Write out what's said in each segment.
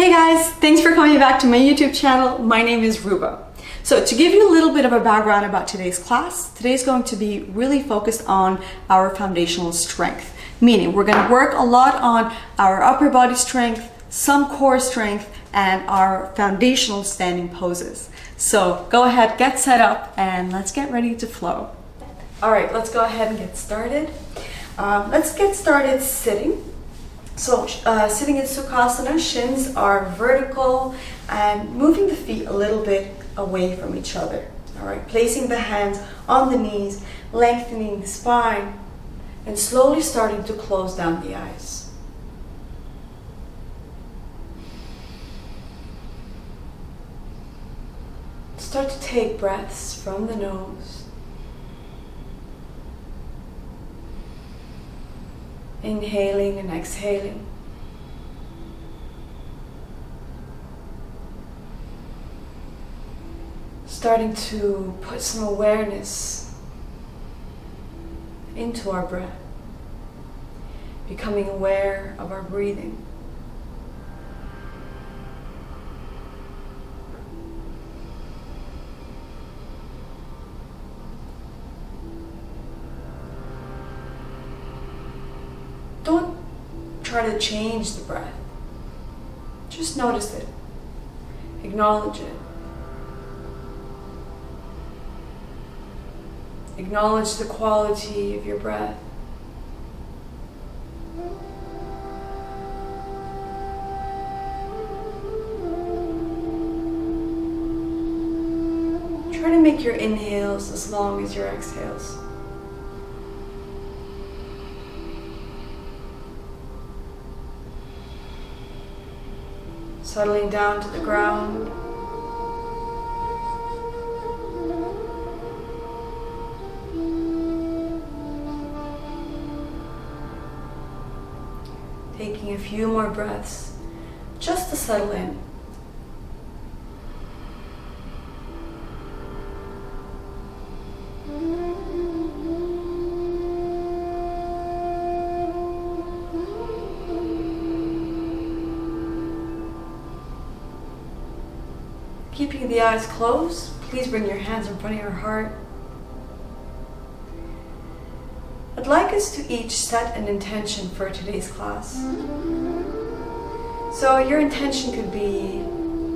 Hey guys, thanks for coming back to my YouTube channel. My name is Ruba. So to give you a little bit of a background about today's class, today's going to be really focused on our foundational strength. Meaning we're going to work a lot on our upper body strength, some core strength, and our foundational standing poses. So go ahead, get set up, and let's get ready to flow. All right, let's go ahead and get started. Let's get started sitting. So sitting in Sukhasana, shins are vertical and moving the feet a little bit away from each other. All right, placing the hands on the knees, lengthening the spine, and slowly starting to close down the eyes. Start to take breaths from the nose. Inhaling and exhaling. Starting to put some awareness into our breath. Becoming aware of our breathing. Don't try to change the breath. Just notice it. Acknowledge it. Acknowledge the quality of your breath. Try to make your inhales as long as your exhales. Settling down to the ground. Taking a few more breaths just to settle in. Keeping the eyes closed, please bring your hands in front of your heart. I'd like us to each set an intention for today's class. So your intention could be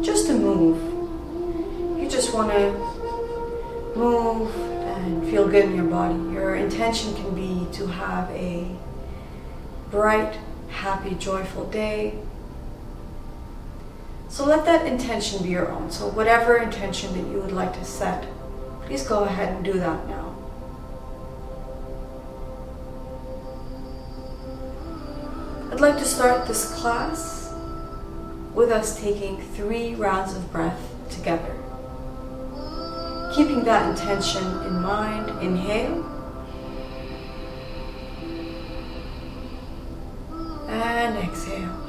just to move. You just want to move and feel good in your body. Your intention can be to have a bright, happy, joyful day. So let that intention be your own. So whatever intention that you would like to set, please go ahead and do that now. I'd like to start this class with us taking 3 rounds of breath together. Keeping that intention in mind, inhale. And exhale.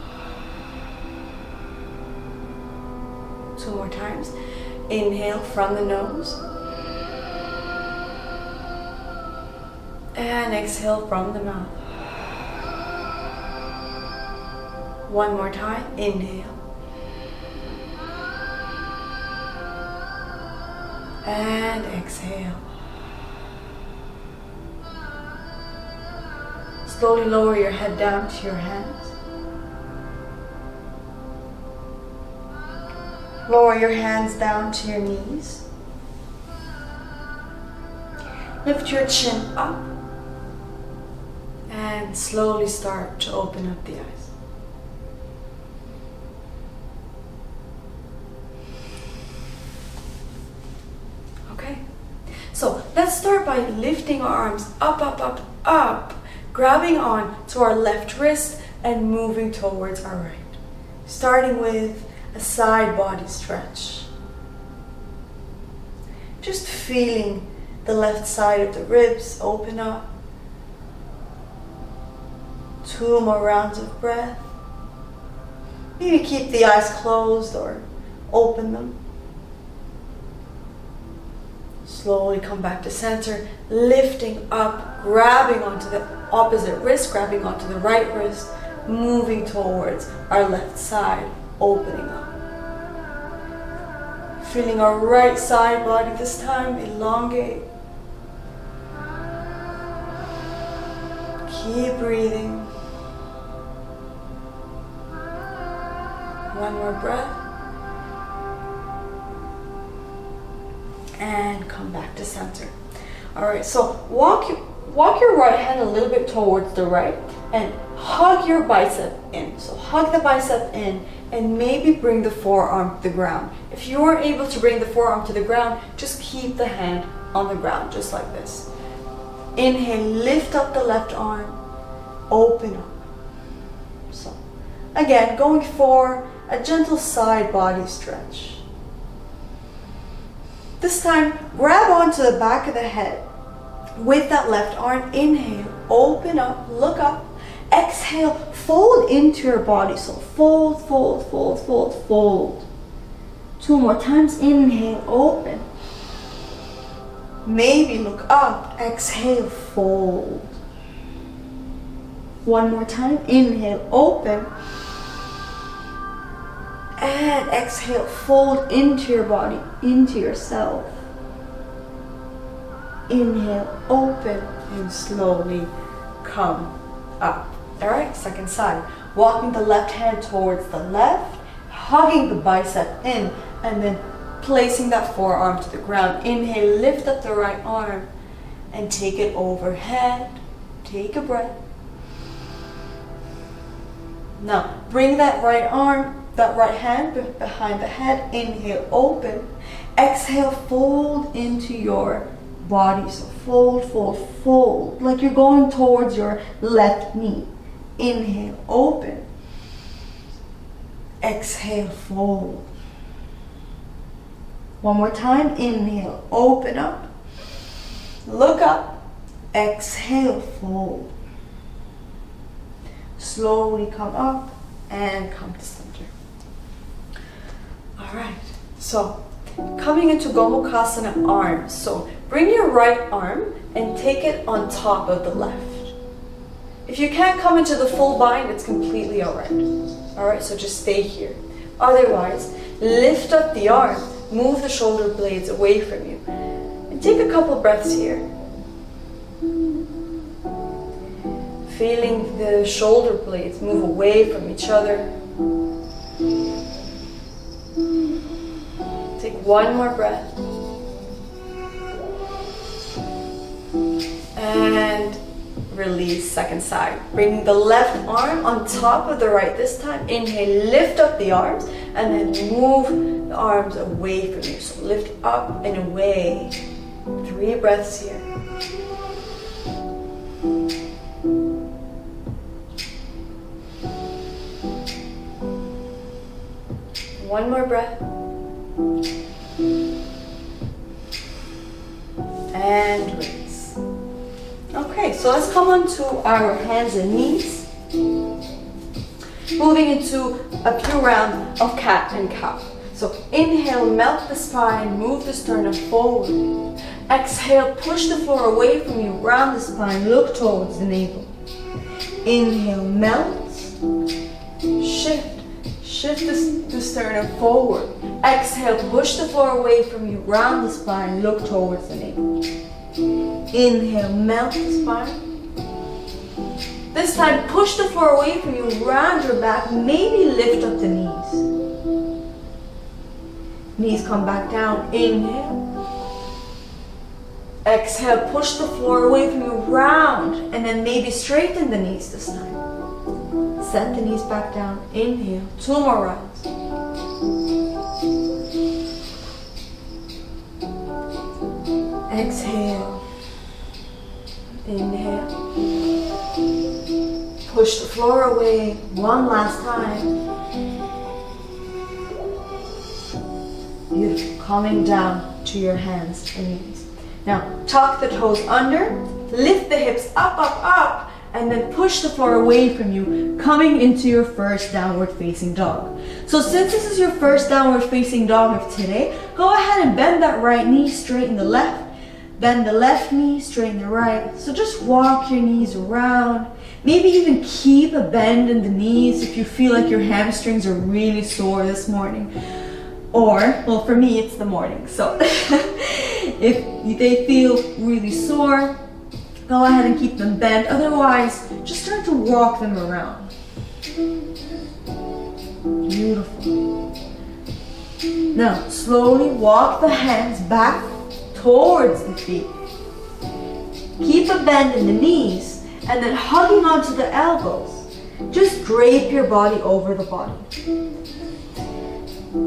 2 more times. Inhale from the nose. And exhale from the mouth. 1 more time. Inhale. And exhale. Slowly lower your head down to your hands. Lower your hands down to your knees. Lift your chin up. And slowly start to open up the eyes. Okay. So let's start by lifting our arms up, up, up, up. Grabbing on to our left wrist and moving towards our right. Starting with a side body stretch. Just feeling the left side of the ribs open up. 2 more rounds of breath. Maybe keep the eyes closed or open them. Slowly come back to center, lifting up, grabbing onto the opposite wrist, grabbing onto the right wrist, moving towards our left side. opening up. Feeling our right side body this time, elongate. Keep breathing. One more breath. And come back to center. Alright, so walk your right hand a little bit towards the right and hug your bicep in. So hug the bicep in and maybe bring the forearm to the ground. If you aren't able to bring the forearm to the ground, just keep the hand on the ground, just like this. Inhale, lift up the left arm, open up. So again, going for a gentle side body stretch. This time, grab onto the back of the head with that left arm. Inhale, open up, look up. Exhale, fold into your body. So fold, fold, fold, fold, fold. 2 more times. Inhale, open. Maybe look up. Exhale, fold. 1 more time. Inhale, open. And exhale, fold into your body, into yourself. Inhale, open, and slowly come up. All right, second side. Walking the left hand towards the left, hugging the bicep in, and then placing that forearm to the ground. Inhale, lift up the right arm, and take it overhead. Take a breath. Now, bring that right arm, that right hand behind the head. Inhale, open. Exhale, fold into your body. So fold, fold, fold, like you're going towards your left knee. Inhale, open. Exhale, fold. 1 more time. Inhale, open up. Look up. Exhale, fold. Slowly come up and come to center. All right, so coming into Gomukhasana arms. So bring your right arm and take it on top of the left. If you can't come into the full bind, it's completely all right. All right, so just stay here. Otherwise, lift up the arm, move the shoulder blades away from you, and take a couple breaths here. Feeling the shoulder blades move away from each other. Take 1 more breath. And release, second side. Bring the left arm on top of the right this time. Inhale, lift up the arms, and then move the arms away from you. So lift up and away. 3 breaths here. One more breath. And release. Okay, so let's come on to our hands and knees. Moving into a few rounds of cat and cow. So inhale, melt the spine, move the sternum forward. Exhale, push the floor away from you, round the spine, look towards the navel. Inhale, melt, shift. Shift the sternum forward. Exhale, push the floor away from you, round the spine, look towards the navel. Inhale, melt the spine. This time, push the floor away from you, round your back, maybe lift up the knees. Knees come back down, inhale. Exhale, push the floor away from you, round, and then maybe straighten the knees this time. Set the knees back down. Inhale. 2 more rounds. Exhale. Inhale. Push the floor away. 1 last time. Beautiful. Coming down to your hands and knees. Now, tuck the toes under. Lift the hips up, up, up. And then push the floor away from you, coming into your first downward facing dog. So since this is your first downward facing dog of today, go ahead and bend that right knee, straighten the left. Bend the left knee, straighten the right. So just walk your knees around. Maybe even keep a bend in the knees if you feel like your hamstrings are really sore this morning. Or, well, for me, it's the morning. So if they feel really sore, go ahead and keep them bent. Otherwise, just start to walk them around. Beautiful. Now, slowly walk the hands back towards the feet. Keep a bend in the knees and then hugging onto the elbows. Just drape your body over the body.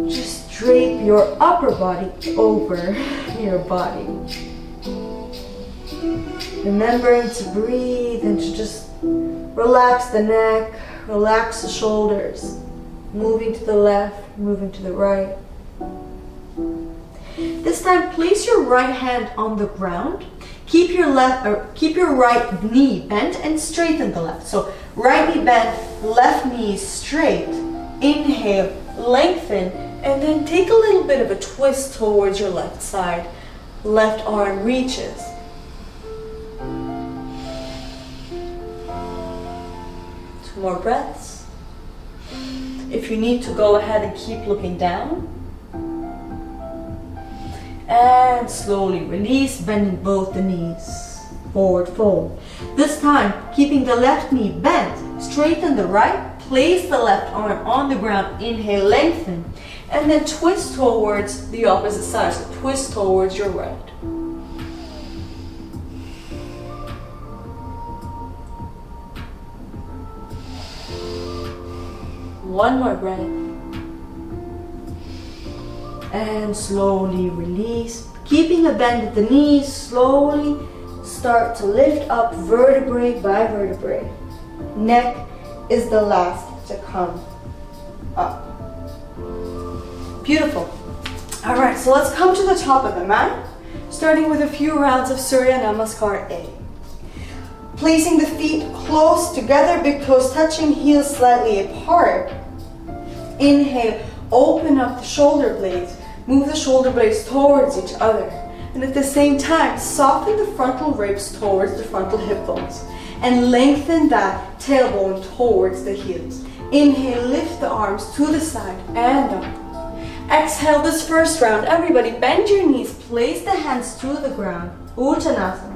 Just drape your upper body over your body. Remembering to breathe and to just relax the neck, relax the shoulders. Moving to the left, moving to the right. This time, place your right hand on the ground. Keep your right knee bent and straighten the left. So right knee bent, left knee straight. Inhale, lengthen, and then take a little bit of a twist towards your left side. Left arm reaches. Two more breaths. If you need to, go ahead and keep looking down. And slowly release, bending both the knees. Forward fold. This time, keeping the left knee bent, straighten the right, place the left arm on the ground, inhale, lengthen, and then twist towards the opposite side, so twist towards your right. One more breath. And slowly release. Keeping a bend at the knees, slowly start to lift up vertebrae by vertebrae. Neck is the last to come up. Beautiful. All right, so let's come to the top of the mat, starting with a few rounds of Surya Namaskar A. Placing the feet close together, big toes touching, heels slightly apart. Inhale, open up the shoulder blades. Move the shoulder blades towards each other. And at the same time, soften the frontal ribs towards the frontal hip bones. And lengthen that tailbone towards the heels. Inhale, lift the arms to the side and up. Exhale this first round. Everybody bend your knees. Place the hands to the ground. Uttanasana.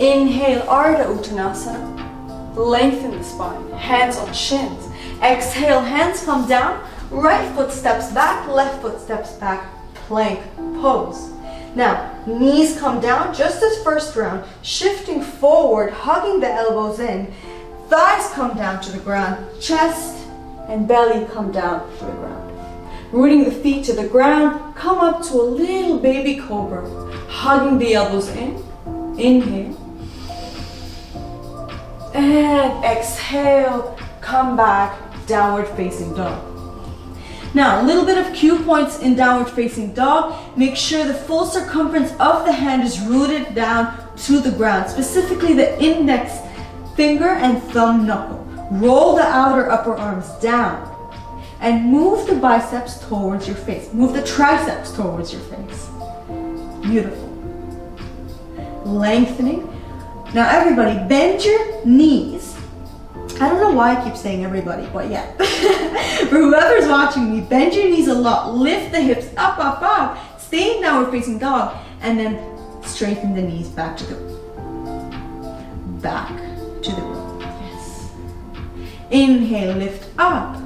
Inhale, Ardha Uttanasana. Lengthen the spine. Hands on shins. Exhale, hands come down. Right foot steps back, left foot steps back, plank pose. Now, knees come down just as first round, shifting forward, hugging the elbows in. Thighs come down to the ground, chest and belly come down to the ground. Rooting the feet to the ground, come up to a little baby cobra, hugging the elbows in. Inhale. And exhale, come back, downward facing dog. Now, a little bit of cue points in downward facing dog. Make sure the full circumference of the hand is rooted down to the ground, specifically the index finger and thumb knuckle. Roll the outer upper arms down and move the biceps towards your face. Move the triceps towards your face. Beautiful. Lengthening. Now everybody, bend your knees. I don't know why I keep saying everybody, but yeah. For whoever's watching me, bend your knees a lot. Lift the hips up, up, up. Stay in downward facing dog. And then straighten the knees back to the room. Yes. Inhale, lift up.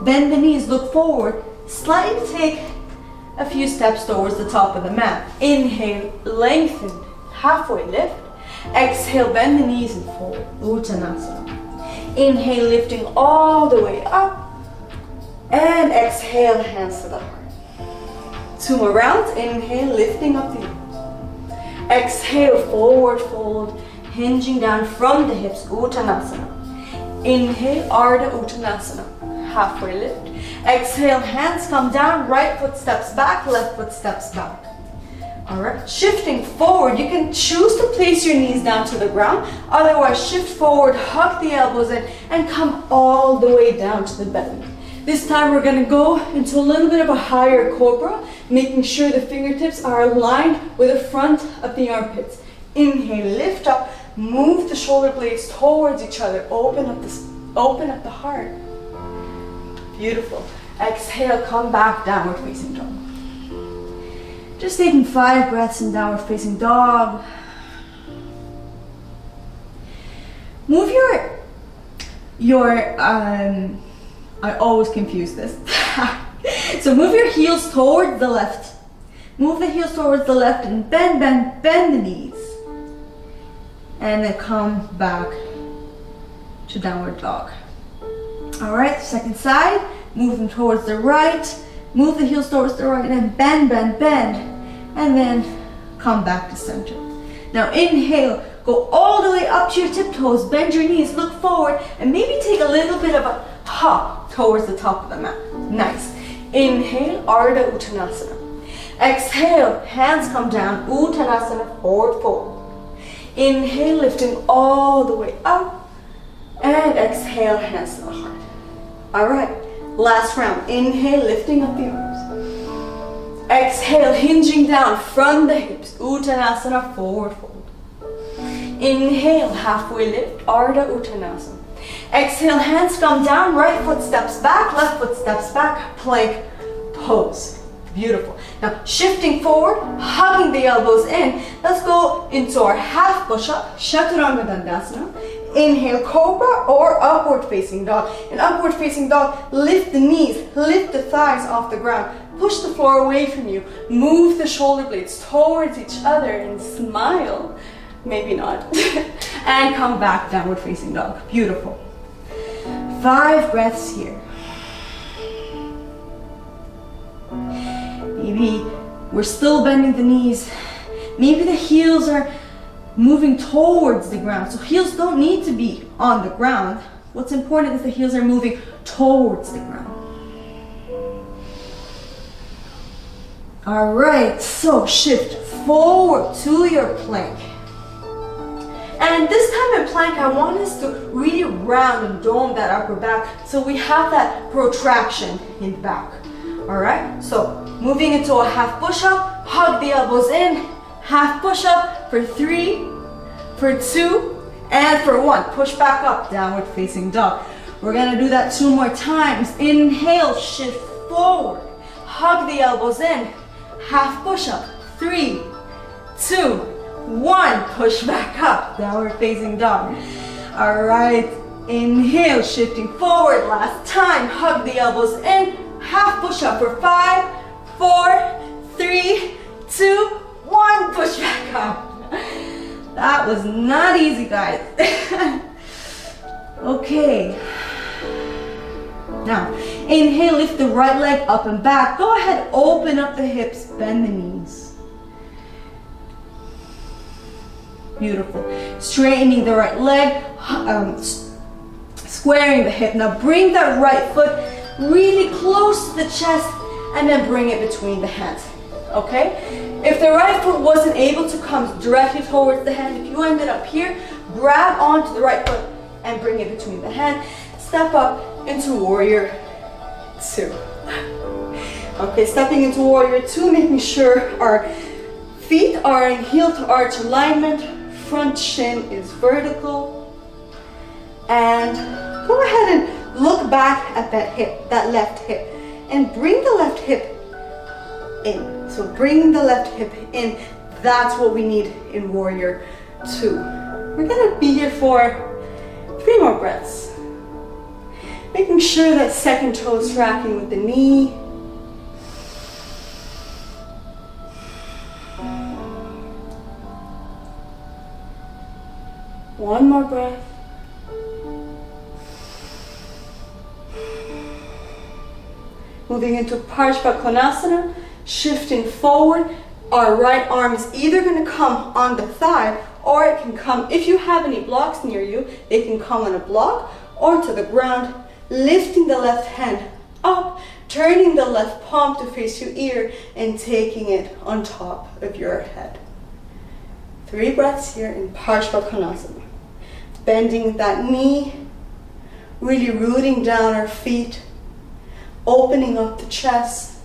Bend the knees, look forward. Slightly take a few steps towards the top of the mat. Inhale, lengthen. Halfway lift. Exhale, bend the knees and fold. Uttanasana. Inhale, lifting all the way up. And exhale, hands to the heart. Two more rounds. Inhale, lifting up the arms. Exhale, forward fold, hinging down from the hips. Uttanasana. Inhale, Ardha Uttanasana. Halfway lift. Exhale, hands come down. Right foot steps back, left foot steps back. Alright, shifting forward, you can choose to place your knees down to the ground. Otherwise, shift forward, hug the elbows in, and come all the way down to the belly. This time we're going to go into a little bit of a higher cobra, making sure the fingertips are aligned with the front of the armpits. Inhale, lift up, Move the shoulder blades towards each other. Open up the heart. Beautiful. Exhale, come back, downward facing dog. Just taking 5 breaths in downward facing dog. Move I always confuse this. So move your heels towards the left. Move the heels towards the left and bend the knees. And then come back to downward dog. All right, second side. Move them towards the right. Move the heels towards the right and then bend. And then come back to center. Now inhale, go all the way up to your tiptoes, bend your knees, look forward, and maybe take a little bit of a hop towards the top of the mat. Nice. Inhale, Ardha Uttanasana. Exhale, hands come down, Uttanasana, forward fold. Inhale, lifting all the way up, and exhale, hands to the heart. All right, last round. Inhale, lifting up the arms. Exhale, hinging down from the hips, Uttanasana, forward fold. Inhale, halfway lift, Ardha Uttanasana. Exhale, hands come down, right foot steps back, left foot steps back, plank pose. Beautiful. Now shifting forward, hugging the elbows in. Let's go into our half push-up, Chaturanga Dandasana. Inhale, Cobra or upward facing dog. In upward facing dog, lift the knees, lift the thighs off the ground. Push the floor away from you. Move the shoulder blades towards each other and smile. Maybe not. And come back, downward facing dog. Beautiful. 5 breaths here. Maybe we're still bending the knees. Maybe the heels are moving towards the ground. So heels don't need to be on the ground. What's important is the heels are moving towards the ground. All right, so shift forward to your plank. And this time in plank, I want us to really round and dome that upper back so we have that protraction in the back. All right, so moving into a half push-up, hug the elbows in, half push-up for 3, for 2, and for 1. Push back up, downward facing dog. We're gonna do that 2 more times. Inhale, shift forward, hug the elbows in, half push-up, 3, 2, 1, push back up, downward facing dog. All right, inhale, shifting forward, last time, hug the elbows in, half push up for 5, 4, 3, 2, 1, push back up. That was not easy, guys. Okay. Now, inhale, lift the right leg up and back. Go ahead, open up the hips, bend the knees. Beautiful. Straightening the right leg, squaring the hip. Now bring that right foot really close to the chest and then bring it between the hands. Okay? If the right foot wasn't able to come directly towards the hand, if you ended up here, grab onto the right foot and bring it between the hand. Step up into Warrior 2. Okay, stepping into Warrior 2, making sure our feet are in heel to arch alignment. Front shin is vertical. And go ahead and look back at that hip, that left hip, and bring the left hip in. So bring the left hip in. That's what we need in Warrior 2. We're gonna be here for 3 more breaths. Making sure that second toe is tracking with the knee. One more breath. Moving into Trikonasana, shifting forward. Our right arm is either going to come on the thigh or it can come, if you have any blocks near you, they can come on a block or to the ground, lifting the left hand up, turning the left palm to face your ear and taking it on top of your head. 3 breaths here in Trikonasana. Bending that knee, really rooting down our feet, opening up the chest.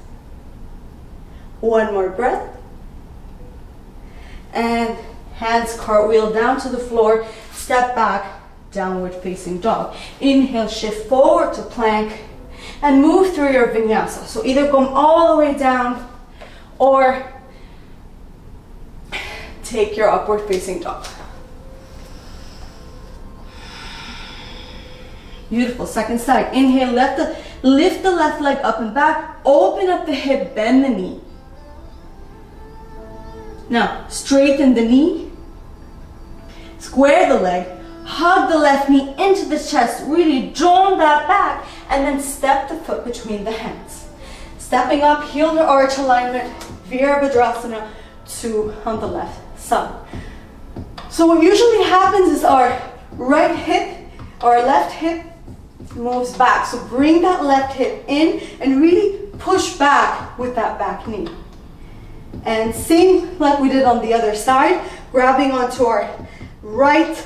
1 more breath. And Hands cartwheel down to the floor, step back, downward facing dog. Inhale, shift forward to plank and move through your vinyasa. So either come all the way down or take your upward facing dog. Beautiful. Second side. Inhale, lift the left leg up and back. Open up the hip, bend the knee. Now, straighten the knee. Square the leg. Hug the left knee into the chest. Really draw that back. And then step the foot between the hands. Stepping up, heel to arch alignment. Virabhadrasana on the left side. So what usually happens is our right hip, our left hip moves back. So bring that left hip in and really push back with that back knee. And same like we did on the other side, grabbing onto our right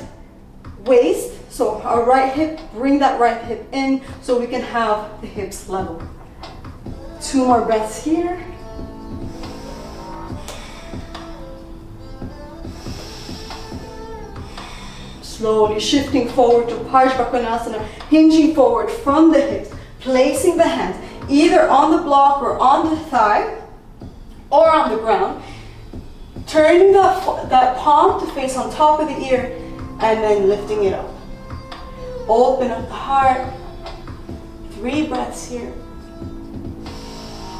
waist. So our right hip, bring that right hip in so we can have the hips level. 2 more breaths here. Slowly shifting forward to Trikonasana, hinging forward from the hips, placing the hands either on the block or on the thigh or on the ground, turning that palm to face on top of the ear and then lifting it up. Open up the heart. 3 breaths here.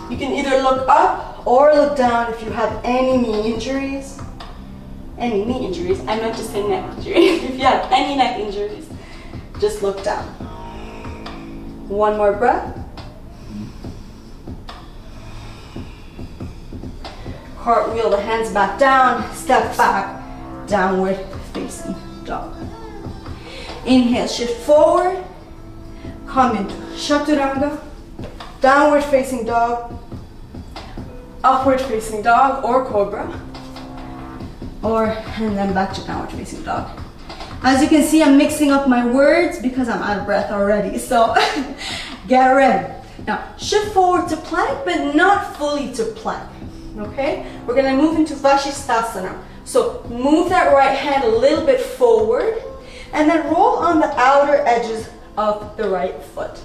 You can either look up or look down if you have any knee injuries. Any knee injuries, I meant to say neck injuries. If you have any neck injuries, just look down. 1 more breath. Cartwheel the hands back down, step back, downward facing dog. Inhale, shift forward, come into chaturanga, downward facing dog, upward facing dog or cobra. And then back to downward facing dog. As you can see, I'm mixing up my words because I'm out of breath already. So get ready. Now shift forward to plank, but not fully to plank. Okay? We're gonna move into Vashisthasana. So move that right hand a little bit forward and then roll on the outer edges of the right foot.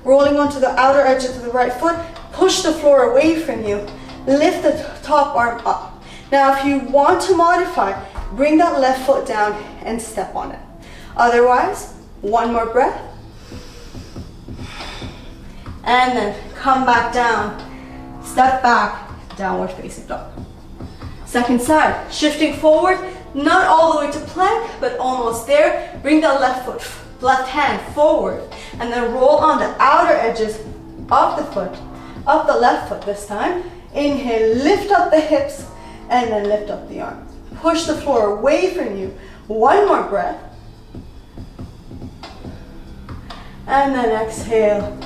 Rolling onto the outer edges of the right foot, push the floor away from you. Lift the top arm up. Now, if you want to modify, bring that left foot down and step on it. Otherwise, 1 more breath. And then come back down, step back, downward facing dog. Second side, shifting forward, not all the way to plank, but almost there. Bring that left hand forward, and then roll on the outer edges of the foot, of the left foot this time. Inhale, lift up the hips, and then lift up the arms. Push the floor away from you. 1 more breath. And then exhale.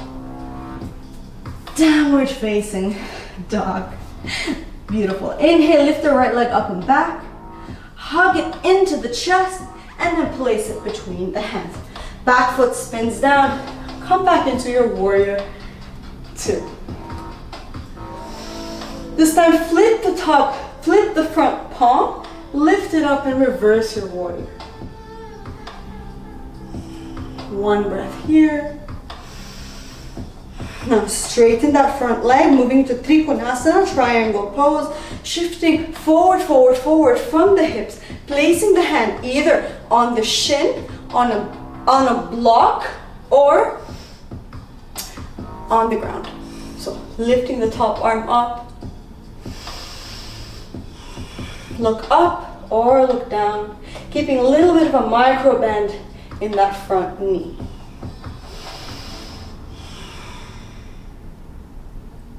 Downward facing dog. Beautiful. Inhale, lift the right leg up and back. Hug it into the chest and then place it between the hands. Back foot spins down. Come back into your warrior 2. This time flip the front palm, lift it up and reverse your warrior. 1 breath here. Now straighten that front leg, moving to Trikonasana, triangle pose, shifting forward from the hips, placing the hand either on the shin, on a block, or on the ground. So lifting the top arm up. Look up or look down, keeping a little bit of a micro bend in that front knee.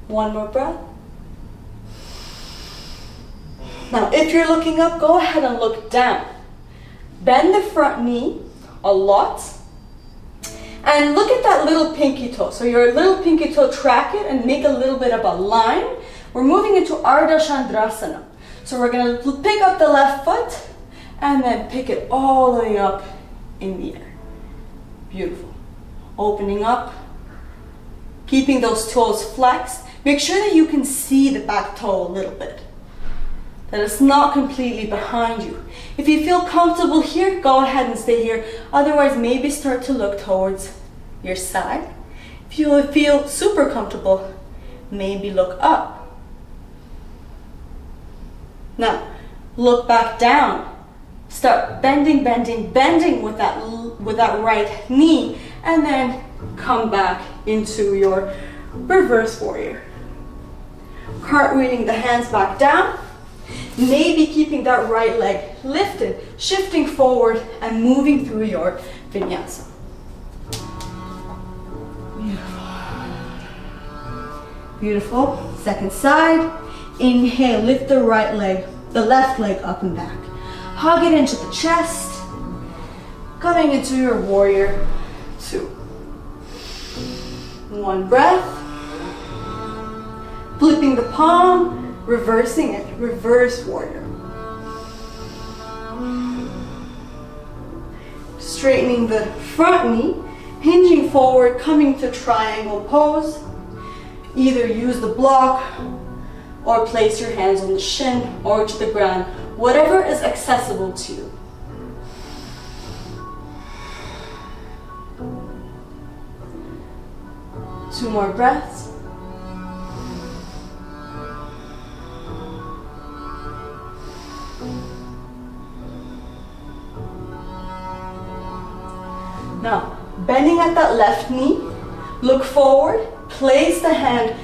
1 more breath. Now, if you're looking up, go ahead and look down. Bend the front knee a lot. And look at that little pinky toe. So your little pinky toe, track it and make a little bit of a line. We're moving into Ardha Chandrasana. So we're going to pick up the left foot and then pick it all the way up in the air. Beautiful. Opening up, keeping those toes flexed. Make sure that you can see the back toe a little bit. that it's not completely behind you. If you feel comfortable here, go ahead and stay here. Otherwise, maybe start to look towards your side. If you feel super comfortable, maybe look up. Now, look back down. Start bending, bending, bending with that right knee, and then come back into your reverse warrior. Cartwheeling the hands back down, maybe keeping that right leg lifted, shifting forward and moving through your vinyasa. Beautiful. Beautiful. Second side. Inhale, lift the right leg, the left leg up and back. Hug it into the chest. Coming into your warrior two. One breath. Flipping the palm, reversing it, reverse warrior. Straightening the front knee, hinging forward, coming to triangle pose. Either use the block or place your hands on the shin or to the ground, whatever is accessible to you. Two more breaths. Now, bending at that left knee, look forward, place the hand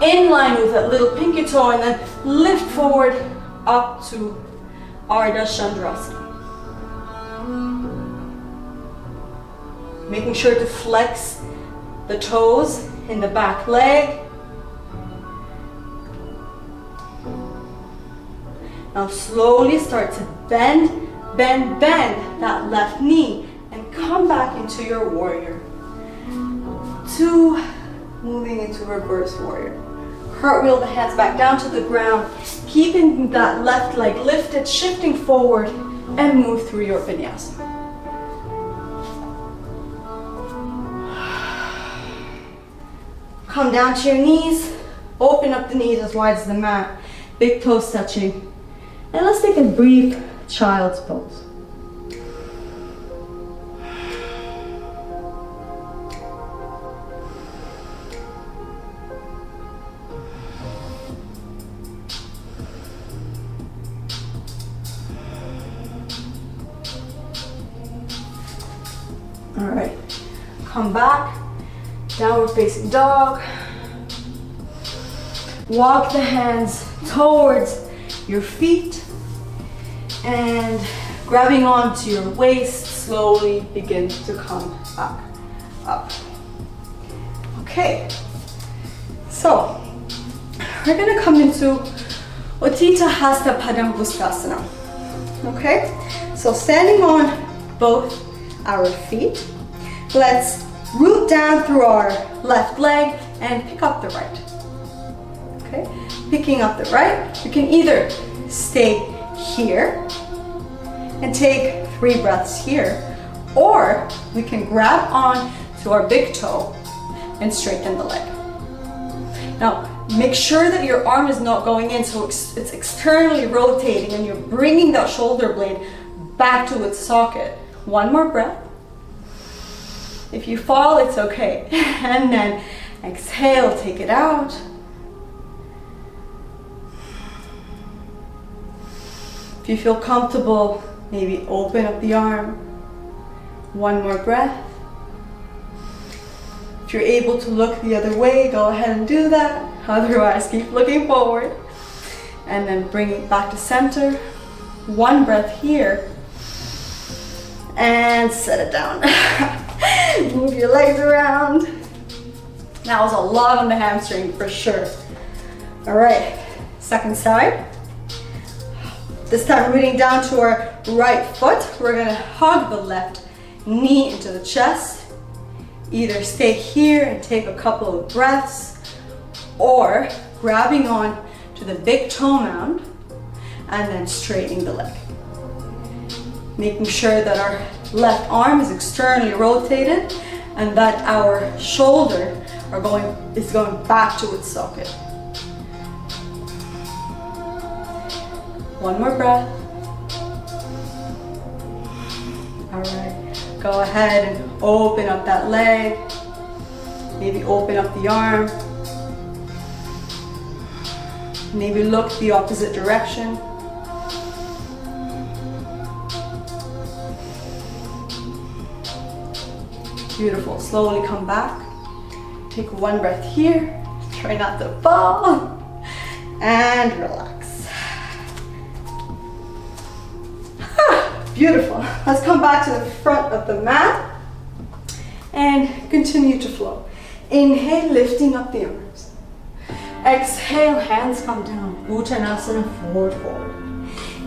in line with that little pinky toe and then lift forward up to Ardha Chandrasana. Making sure to flex the toes in the back leg. Now slowly start to bend, bend, bend that left knee and come back into your warrior two, moving into reverse warrior. Cartwheel the hands back down to the ground, keeping that left leg lifted, shifting forward, and move through your vinyasa. Come down to your knees, open up the knees as wide as the mat, big toes touching, and let's take a brief child's pose. All right, come back, downward facing dog. Walk the hands towards your feet and grabbing onto your waist, slowly begin to come back up. Okay, so we're gonna come into Uttita Hasta Padangusthasana. Okay, so standing on both our feet, let's root down through our left leg and pick up the right. Okay, picking up the right, you can either stay here and take 3 breaths here, or we can grab on to our big toe and straighten the leg. Now, make sure that your arm is not going in, so it's externally rotating and you're bringing that shoulder blade back to its socket. One more breath. If you fall, it's okay. And then exhale, take it out. If you feel comfortable, maybe open up the arm. One more breath. If you're able to look the other way, go ahead and do that. Otherwise, keep looking forward. And then bring it back to center. One breath here. And set it down. Move your legs around. That was a lot on the hamstring for sure. All right, second side. This time rooting down to our right foot. We're gonna hug the left knee into the chest. Either stay here and take a couple of breaths, or grabbing on to the big toe mound and then straightening the leg. Making sure that our left arm is externally rotated and that our shoulder is going back to its socket. One more breath. All right, go ahead and open up that leg. Maybe open up the arm. Maybe look the opposite direction. Beautiful. Slowly come back. Take one breath here. Try not to fall. And relax. Beautiful. Let's come back to the front of the mat and continue to flow. Inhale, lifting up the arms. Exhale, hands come down. Uttanasana, forward fold.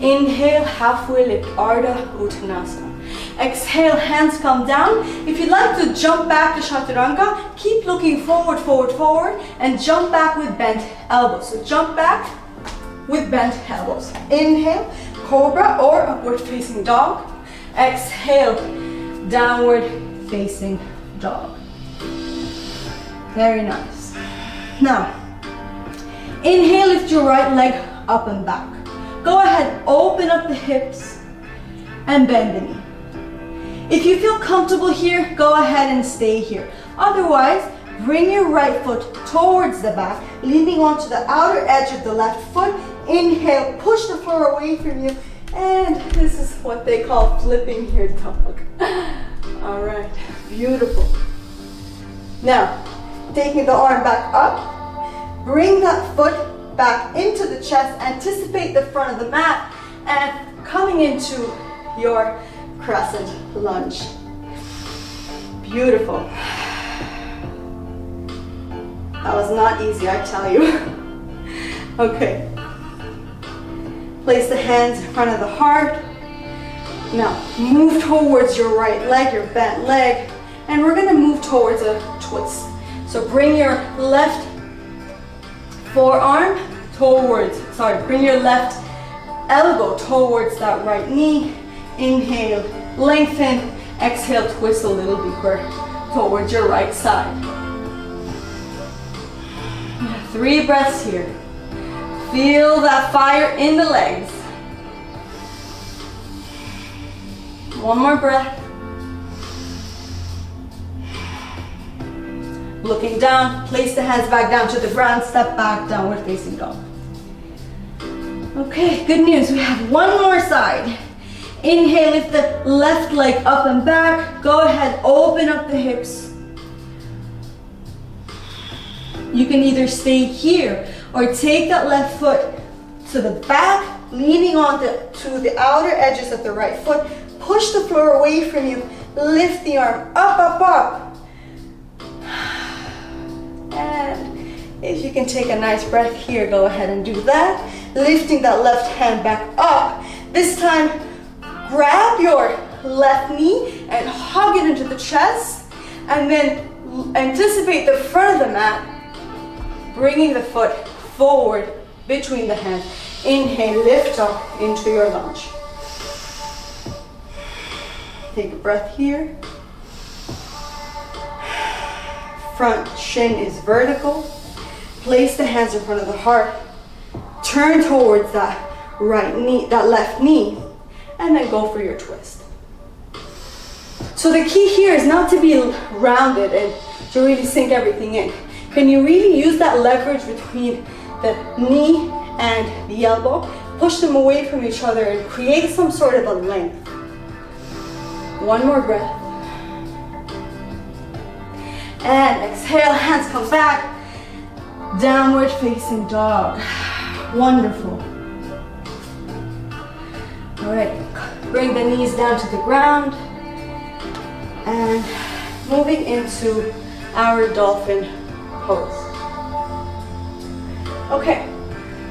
Inhale, halfway lift, Ardha Uttanasana. Exhale, hands come down. If you'd like to jump back to Chaturanga, keep looking forward, forward, forward, and jump back with bent elbows. So jump back with bent elbows. Inhale, Cobra or upward facing dog. Exhale, downward facing dog. Very nice. Now, inhale, lift your right leg up and back. Go ahead, open up the hips and bend the knee. If you feel comfortable here, go ahead and stay here. Otherwise, bring your right foot towards the back, leaning onto the outer edge of the left foot. Inhale, push the floor away from you. And this is what they call flipping your dog. All right, beautiful. Now, taking the arm back up, bring that foot back into the chest, anticipate the front of the mat, and coming into your crescent lunge. Beautiful. That was not easy, I tell you. Okay. Place the hands in front of the heart. Now, move towards your right leg, your bent leg, and we're gonna move towards a twist. So bring your left forearm towards, bring your left elbow towards that right knee. Inhale, lengthen. Exhale, twist a little deeper towards your right side. 3 breaths here. Feel that fire in the legs. One more breath. Looking down, place the hands back down to the ground, step back, downward facing dog. Okay, good news, we have one more side. Inhale, lift the left leg up and back. Go ahead, open up the hips. You can either stay here or take that left foot to the back, leaning on to the outer edges of the right foot. Push the floor away from you. Lift the arm up, up, up. And if you can take a nice breath here, go ahead and do that. Lifting that left hand back up. This time, grab your left knee and hug it into the chest. And then anticipate the front of the mat, bringing the foot forward between the hands. Inhale, lift up into your lunge. Take a breath here. Front shin is vertical. Place the hands in front of the heart. Turn towards that right knee, that left knee, and then go for your twist. So the key here is not to be rounded and to really sink everything in. Can you really use that leverage between the knee and the elbow? Push them away from each other and create some sort of a length. One more breath. And exhale, hands come back. Downward facing dog. Wonderful. All right, bring the knees down to the ground. And moving into our dolphin pose. Okay,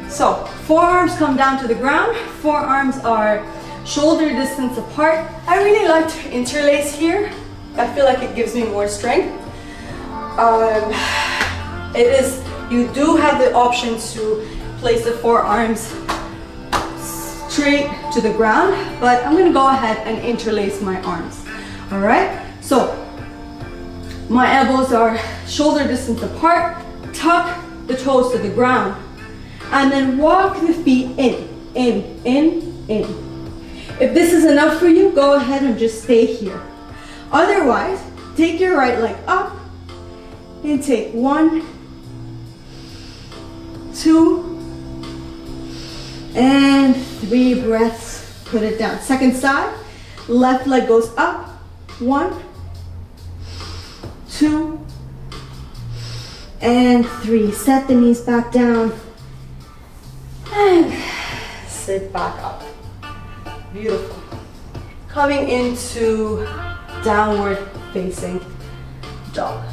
so forearms come down to the ground. Forearms are shoulder distance apart. I really like to interlace here. I feel like it gives me more strength. You do have the option to place the forearms straight to the ground, but I'm gonna go ahead and interlace my arms. All right, so my elbows are shoulder distance apart. Tuck the toes to the ground and then walk the feet in. in, in. If this is enough for you, go ahead and just stay here. Otherwise, take your right leg up and take 1, 2, and 3 breaths. Put it down. Second side, left leg goes up. 1, 2, and 3. Set the knees back down and sit back up. Beautiful. Coming into downward facing dog.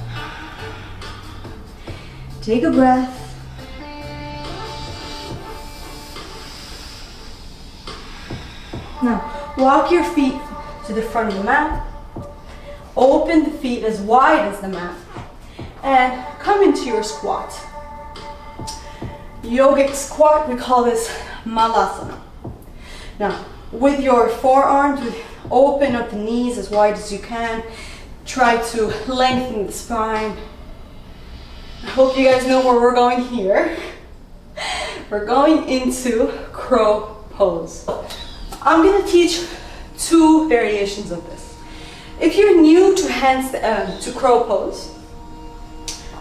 Take a breath. Now, walk your feet to the front of the mat. Open the feet as wide as the mat. And come into your squat. Yogic squat, we call this malasana. Now, with your forearms, open up the knees as wide as you can. Try to lengthen the spine. I hope you guys know where we're going here. We're going into crow pose. I'm going to teach 2 variations of this. If you're new to crow pose,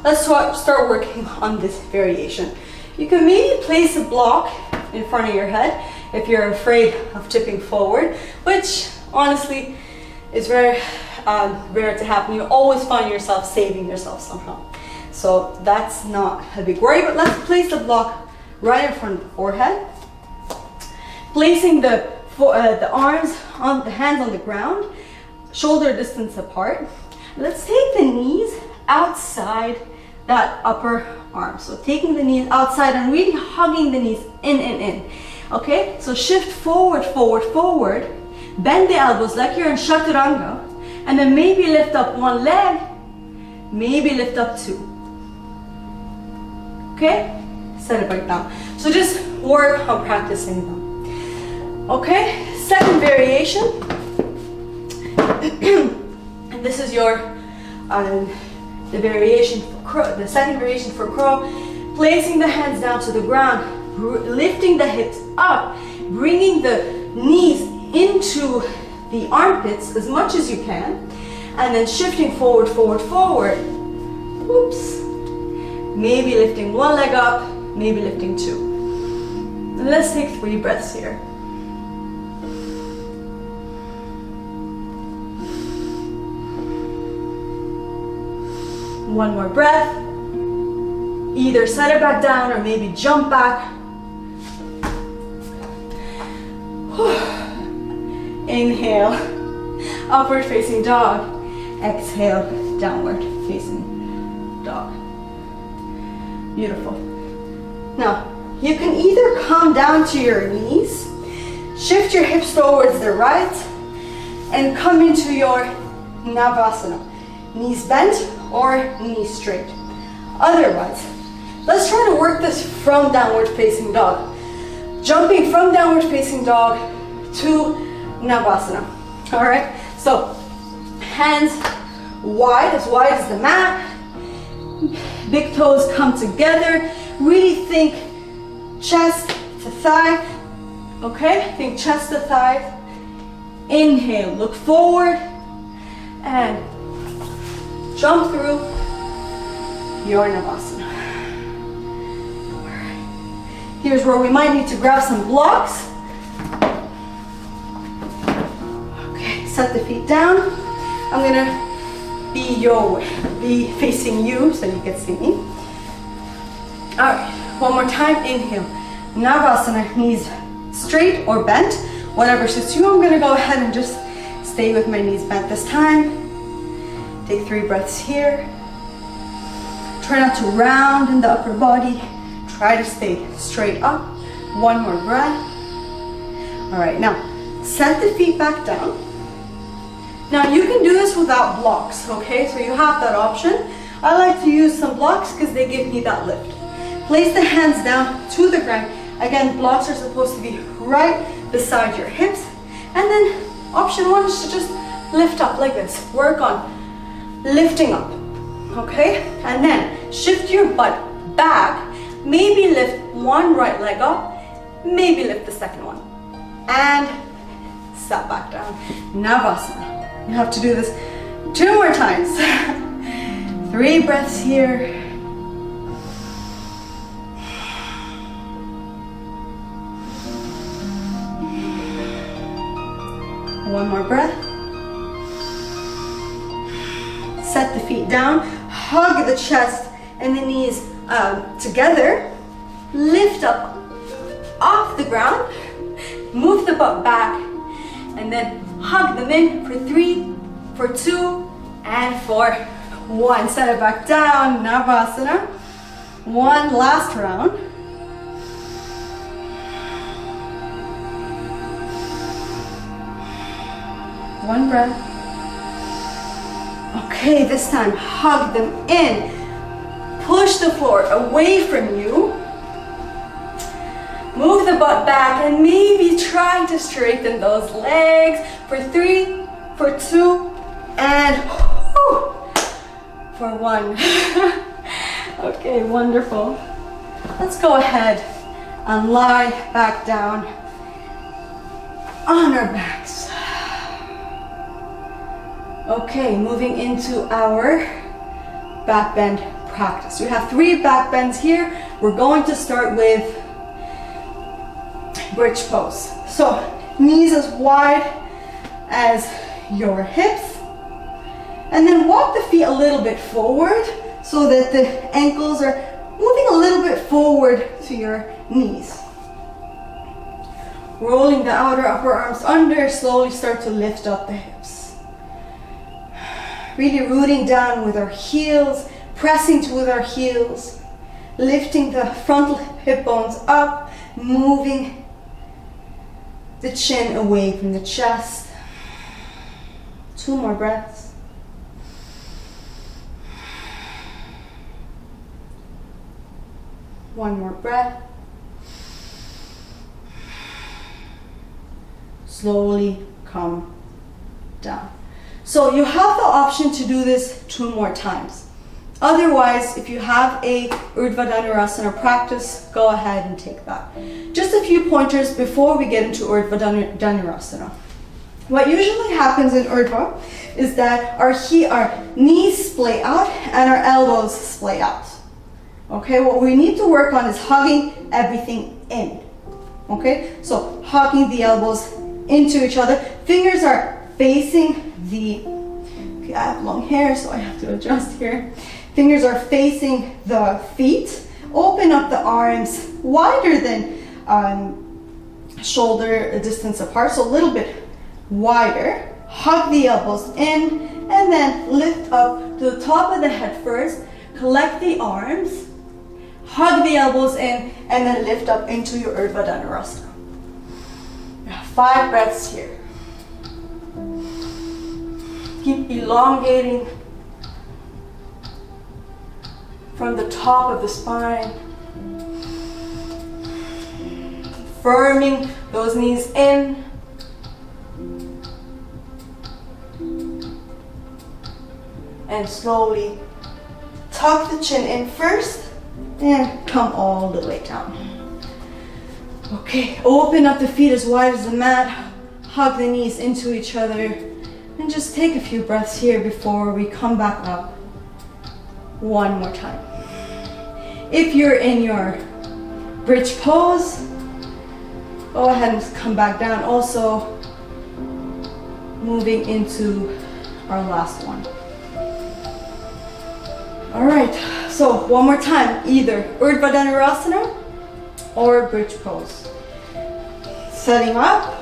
let's start working on this variation. You can maybe place a block in front of your head if you're afraid of tipping forward, which honestly is very rare to happen. You always find yourself saving yourself somehow. So that's not a big worry, but let's place the block right in front of the forehead. Placing the arms on the hands on the ground, shoulder distance apart. Let's take the knees outside that upper arm. So taking the knees outside and really hugging the knees in. Okay, so shift forward, forward, forward. Bend the elbows like you're in chaturanga. And then maybe lift up 1 leg, maybe lift up 2. Okay, set it back down. So just work on practicing them. Okay, second variation. And this is your the variation for crow, the second variation for crow. Placing the hands down to the ground, lifting the hips up, bringing the knees into the armpits as much as you can, and then shifting forward, forward, forward. Oops. Maybe lifting 1 leg up, maybe lifting 2. And let's take 3 breaths here. One more breath. Either set it back down or maybe jump back. Inhale, upward facing dog. Exhale, downward facing dog. Beautiful. Now, you can either come down to your knees, shift your hips towards the right, and come into your Navasana. Knees bent or knees straight. Otherwise, let's try to work this from downward facing dog. Jumping from downward facing dog to Navasana. All right, so hands wide as the mat. Big toes come together. Really think chest to thigh. Okay, think chest to thigh. Inhale, look forward and jump through your Navasana. All right. Here's where we might need to grab some blocks. Okay, set the feet down. I'm gonna be facing you so you can see me. All right, one more time. Inhale, Navasana, knees straight or bent, whatever suits you. I'm gonna go ahead and just stay with my knees bent this time. Take 3 breaths here. Try not to round in the upper body. Try to stay straight up. 1 more breath. All right, now set the feet back down. Now you can do this without blocks, okay? So you have that option. I like to use some blocks because they give me that lift. Place the hands down to the ground. Again, blocks are supposed to be right beside your hips. And then option 1 is to just lift up like this. Work on lifting up, okay? And then shift your butt back. Maybe lift 1 right leg up maybe lift the second one. And step back down. Navasana. You have to do this 2 more times. 3 breaths here. One more breath. Set the feet down. Hug the chest and the knees together. Lift up off the ground. Move the butt back. And then hug them in for 3, for 2, and for 1. Set it back down. Navasana. 1 last round. One breath. Okay, this time hug them in. Push the floor away from you. Move the butt back and maybe try to straighten those legs for 3, for 2, and for 1. Okay, wonderful. Let's go ahead and lie back down on our backs. Okay, moving into our back bend practice. We have 3 back bends here. We're going to start with bridge pose. So knees as wide as your hips, and then walk the feet a little bit forward so that the ankles are moving a little bit forward to your knees. Rolling the outer upper arms under, slowly start to lift up the hips. Really rooting down with our heels, pressing with our heels, lifting the frontal hip bones up, moving the chin away from the chest. 2 more breaths. One more breath. Slowly come down. So you have the option to do this 2 more times. Otherwise, if you have a Urdhva Dhanurasana practice, go ahead and take that. Just a few pointers before we get into Urdhva Dhanurasana. What usually happens in Urdhva is that our knees splay out and our elbows splay out. Okay, what we need to work on is hugging everything in. Okay, so hugging the elbows into each other. Fingers are facing okay, I have long hair, so I have to adjust here. Fingers are facing the feet. Open up the arms wider than shoulder distance apart, so a little bit wider. Hug the elbows in, and then lift up to the top of the head first. Collect the arms, hug the elbows in, and then lift up into your Urdhva Dhanurasana. 5 breaths here. Keep elongating from the top of the spine. Firming those knees in. And slowly tuck the chin in first and come all the way down. Okay, open up the feet as wide as the mat. Hug the knees into each other. And just take a few breaths here before we come back up 1 more time. If you're in your bridge pose, go ahead and come back down. Also, moving into our last one. All right, so 1 more time, either Urdhva Dhanurasana or bridge pose. Setting up,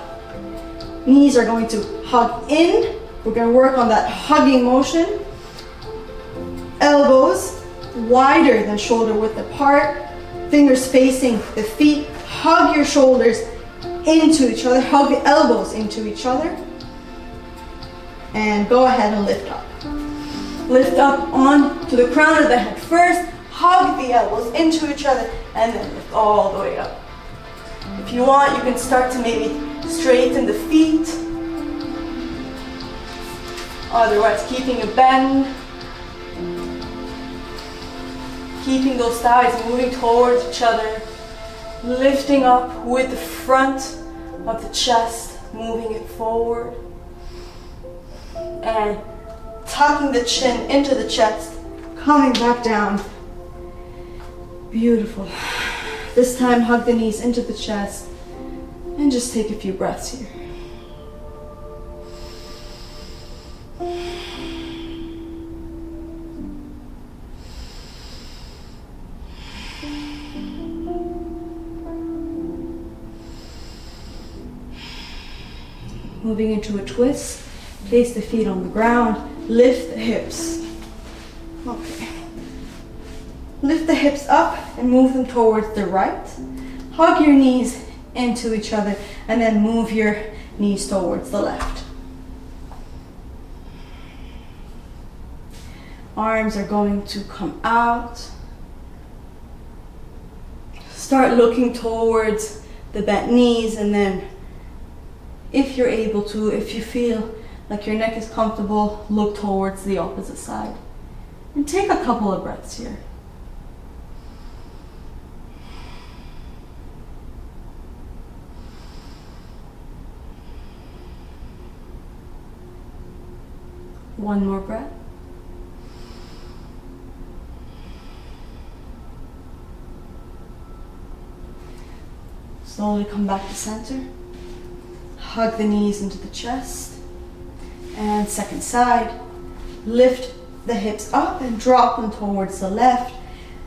knees are going to hug in. We're going to work on that hugging motion. Elbows wider than shoulder width apart. Fingers facing the feet. Hug your shoulders into each other. Hug the elbows into each other. And go ahead and lift up. Lift up on to the crown of the head first. Hug the elbows into each other and then lift all the way up. If you want, you can start to maybe straighten the feet. Otherwise, keeping a bend. Keeping those thighs moving towards each other. Lifting up with the front of the chest, moving it forward. And tucking the chin into the chest, coming back down. Beautiful. This time, hug the knees into the chest and just take a few breaths here. Moving into a twist, place the feet on the ground, lift the hips. Okay. Lift the hips up and move them towards the right. Hug your knees into each other and then move your knees towards the left. Arms are going to come out. Start looking towards the bent knees, and then if you're able to, if you feel like your neck is comfortable, look towards the opposite side. And take a couple of breaths here. One more breath. Slowly come back to center. Hug the knees into the chest. And second side. Lift the hips up and drop them towards the left.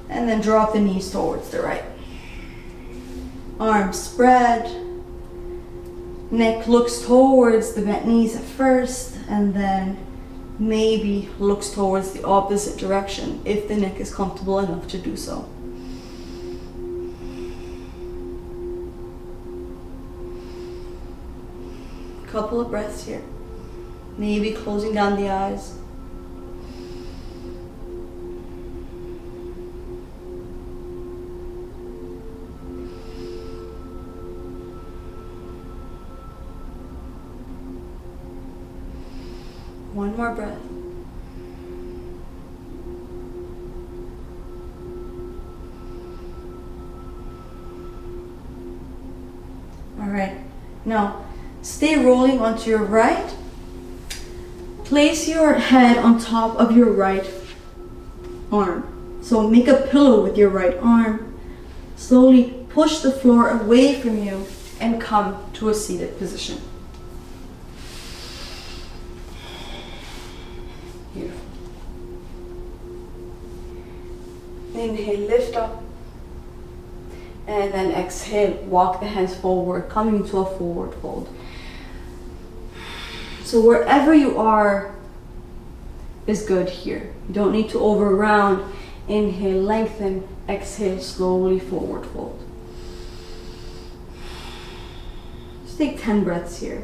And then drop the knees towards the right. Arms spread. Neck looks towards the bent knees at first, and then maybe looks towards the opposite direction if the neck is comfortable enough to do so. Couple of breaths here. Maybe closing down the eyes. One more breath. All right, now stay rolling onto your right. Place your head on top of your right arm. So make a pillow with your right arm. Slowly push the floor away from you and come to a seated position. Beautiful. Inhale, lift up. And then exhale, walk the hands forward, coming to a forward fold. So wherever you are is good here. You don't need to over round. Inhale, lengthen. Exhale, slowly forward fold. Just take 10 breaths here.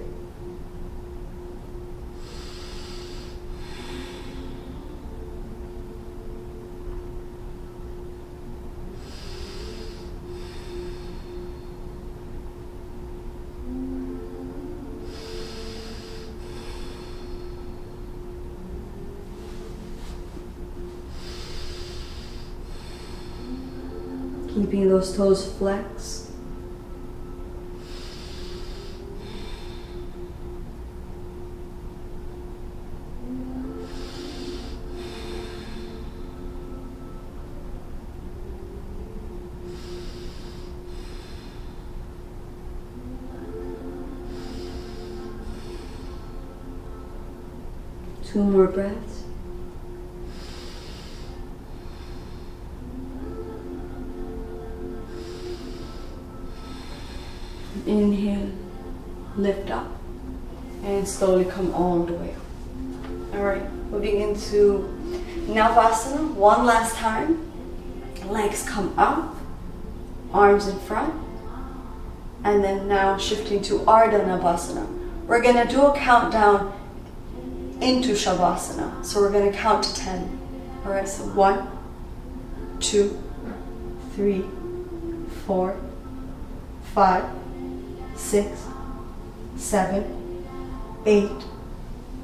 Keeping those toes flexed. Two more breaths. Inhale, lift up, and slowly come all the way up. All right, moving into Navasana one last time. Legs come up, arms in front, and then now shifting to Ardha Navasana. We're gonna do a countdown into Shavasana. So we're gonna count to 10. All right, so 1, 2, 3, 4, 5, 6, 7, 8,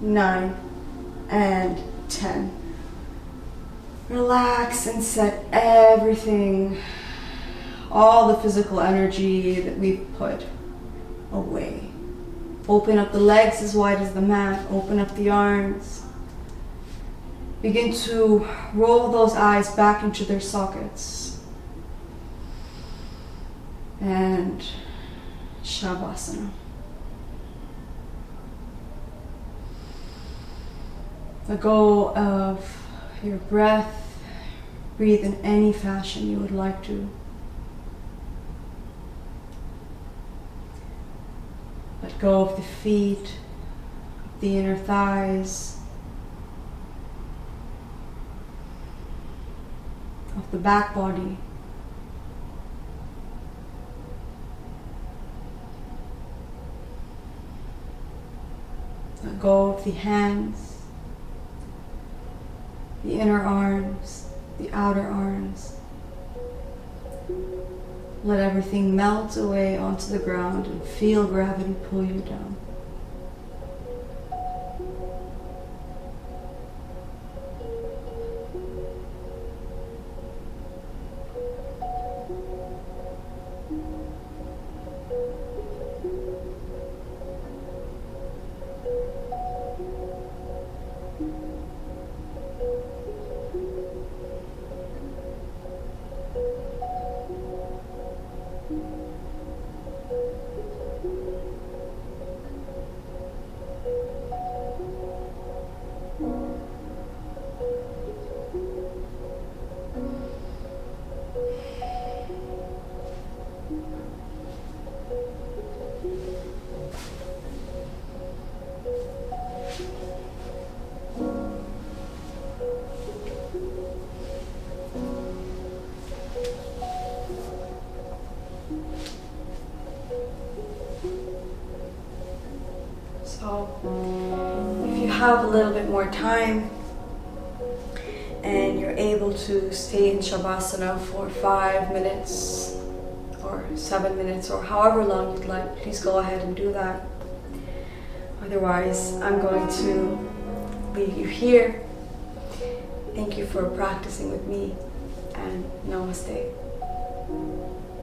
9, and 10. Relax and set everything all the physical energy that we've put away. Open up the legs as wide as the mat. Open up the arms. Begin to roll those eyes back into their sockets. And Shavasana. Let go of your breath. Breathe in any fashion you would like to. Let go of the feet, the inner thighs, of the back body. Let go of the hands, the inner arms, the outer arms. Let everything melt away onto the ground and feel gravity pull you down. If you have a little bit more time and you're able to stay in Shavasana for 5 minutes or 7 minutes or however long you'd like, please go ahead and do that. Otherwise, I'm going to leave you here. Thank you for practicing with me, and namaste.